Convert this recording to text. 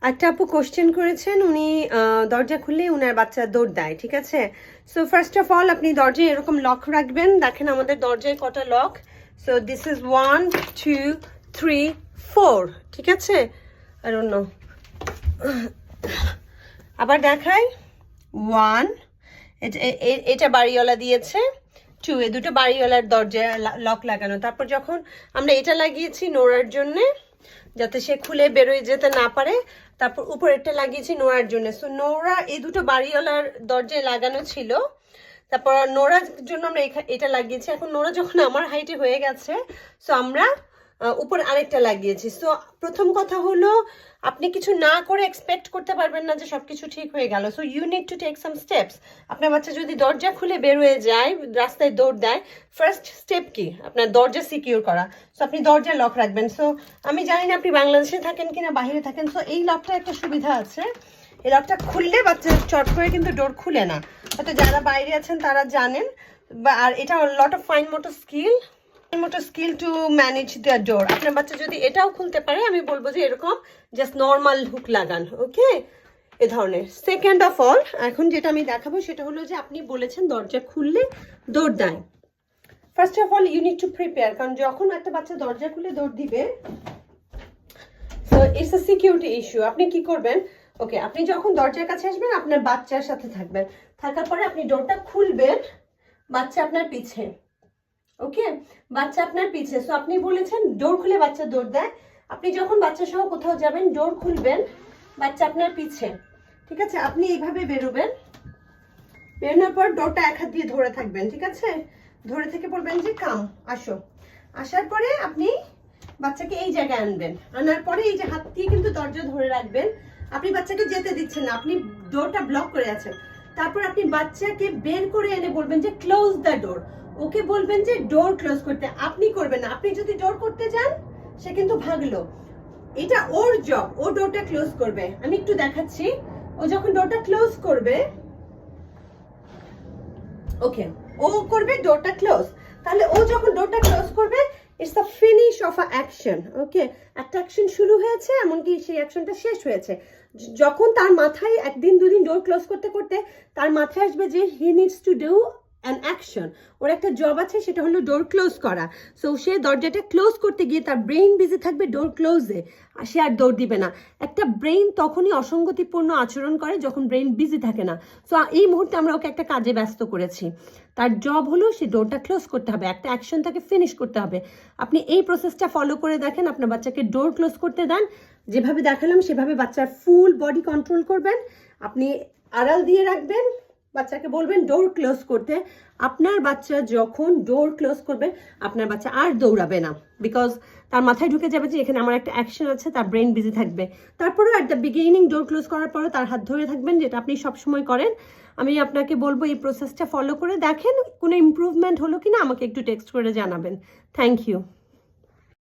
একটা আপু কোশ্চেন করেছেন, উনি দরজা খুললে উনার বাচ্চা দৌড় দেয়, ঠিক আছে? সো ফার্স্ট অফ অল আপনি দরজায় এরকম লক রাখবেন। দেখেন আমাদের দরজায় কটা লক। সো দিস ইজ 1 2 3 4, ঠিক আছে? আর অন্য আবার দেখাই, 1, এটা বাড়িওয়ালা দিয়েছে, 2, এই দুটো বাড়িওয়ালার দরজায় লক লাগানো। তারপর যখন আমরা এটা লাগিয়েছি নোরার জন্যে, যাতে সে খুলে বেরোয় যেতে না পারে, তারপর উপরেরটা লাগিয়েছি নোরার জন্য। সো নোরা এই দুটো বাড়িওয়ালার দরজায় লাগানো ছিল, তারপর নোরার জন্য আমরা এটা লাগিয়েছি। এখন নোরা যখন আমার হাইটে হয়ে গেছে, সো আমরা উপর আরেকটা লাগিয়েছি। সো প্রথম কথা হলো, আপনি কিছু না করে এক্সপেক্ট করতে পারবেন না যে সবকিছু ঠিক হয়ে গেল। So you need to take some steps. আপনার বাচ্চা যদি দরজা খুলে বের হয়ে যায়, রাস্তায় দৌড় দেয়, ফার্স্ট স্টেপ কি? আপনার দরজা সিকিউর করা। সো আপনি দরজা লক রাখবেন। সো আমি জানি না আপনি বাংলাদেশে থাকেন কিনা বাইরে থাকেন। সো এই লকটা একটা সুবিধা আছে, এই লকটা খুললে বাচ্চা চট করে কিন্তু ডোর খুলে না। হয়তো যারা বাইরে আছেন তারা জানেন, আর এটা lot of fine motor skill to manage the door. আপনার বাচ্চা যদি এটাও খুলতে পারে, আমি বলবো যে এরকম জাস্ট নর্মাল হুক লাগান, ওকে? এ ধরনের। সেকেন্ড অফ অল, এখন যেটা আমি দেখাবো সেটা হলো যে আপনি বলেছেন দরজা খুললে দৌড় দেয়। First of all you need to prepare, কারণ যখন একটা বাচ্চা দরজা খুলে দৌড় দিবে, so it's a security issue. আপনি কি করবেন? ওকে, আপনি যখন দরজার কাছে আসবেন, আপনার বাচ্চার সাথে থাকবেন, থাকার পরে আপনি ডোরটা খুলবেন, বাচ্চা আপনার পিছে, ওকে? বাচ্চা আপনার পিছে। সো আপনি বলেছেন ডোর খুলে বাচ্চা দৌড় দেয়। আপনি যখন বাচ্চা সহ কোথাও যাবেন, ডোর খুলবেন, বাচ্চা আপনার পিছে, ঠিক আছে? আপনি এইভাবে বেরোবেন, বেরোনোর পর ডোরটা এক হাত দিয়ে ধরে থাকবেন, ঠিক আছে? ধরে থেকে বলবেন যে কাম, আসো। আসার পরে আপনি বাচ্চাকে এই জায়গায় আনবেন, আনার পরে এই যে হাত দিয়ে কিন্তু দরজা ধরে রাখবেন। আপনি বাচ্চাকে যেতে দিচ্ছেন না, আপনি ডোরটা ব্লক করে আছেন। তারপর আপনি বাচ্চাকে বের করে এনে বলবেন যে ক্লোজ দ্য ডোর। ওকে বলবেন যে ডোর ক্লোজ করতে, আপনি করবেন না। আপনি যদি ডোর করতে যান, সে কিন্তু ভাগলো। এটা ওর জব, ও ডোরটা ক্লোজ করবে। আমি একটু দেখাচ্ছি। ও যখন ডোরটা ক্লোজ করবে, ওকে, ও করবে ডোরটা ক্লোজ। তাহলে ও যখন ডোরটা ক্লোজ করবে, it's the finish of a action, okay? একটা অ্যাকশন শুরু হয়েছে, এমনকি সেই অ্যাকশনটা শেষ হয়েছে। যখন তার মাথায় একদিন দুদিন ডোর ক্লোজ করতে করতে তার মাথায় আসবে যে he needs to do an action, ওর একটা জব আছে, সেটা হলো ডোর ক্লোজ করা। সো সে দরজাটা ক্লোজ করতে গিয়ে তার ব্রেইন বিজি থাকবে ডোর ক্লোজে, সে আর দৌড় দিবে না। একটা ব্রেইন তখনই অসঙ্গতিপূর্ণ আচরণ করে যখন ব্রেইন বিজি থাকে না। সো এই মুহূর্তে আমরা ওকে একটা কাজে ব্যস্ত করেছি, তার জব হলো সে ডোরটা ক্লোজ করতে হবে, একটা অ্যাকশন তাকে ফিনিশ করতে হবে। আপনি এই প্রসেসটা ফলো করে দেখেন, আপনার বাচ্চাকে ডোর ক্লোজ করতে দেন, যেভাবে দেখালাম সেভাবে বাচ্চার ফুল বডি কন্ট্রোল করবেন। আপনি আড়াল দিয়ে রাখবেন, বাচ্চাকে বলবেন ডোর ক্লোজ করতে। আপনার বাচ্চা যখন ডোর ক্লোজ করবে, আপনার বাচ্চা আর দৌড়াবে না, বিকজ তার মাথায় ঢুকে যাবে যে এখানে আমার একটা অ্যাকশন আছে, তার ব্রেন বিজি থাকবে। তারপরে at the beginning door close করার পরে তার হাত ধরে থাকবেন, যেটা আপনি সবসময় করেন। আমি আপনাকে বলবো এই প্রসেসটা ফলো করে দেখেন, কোনো ইমপ্রুভমেন্ট হলো কিনা আমাকে একটু টেক্সট করে জানাবেন। Thank you.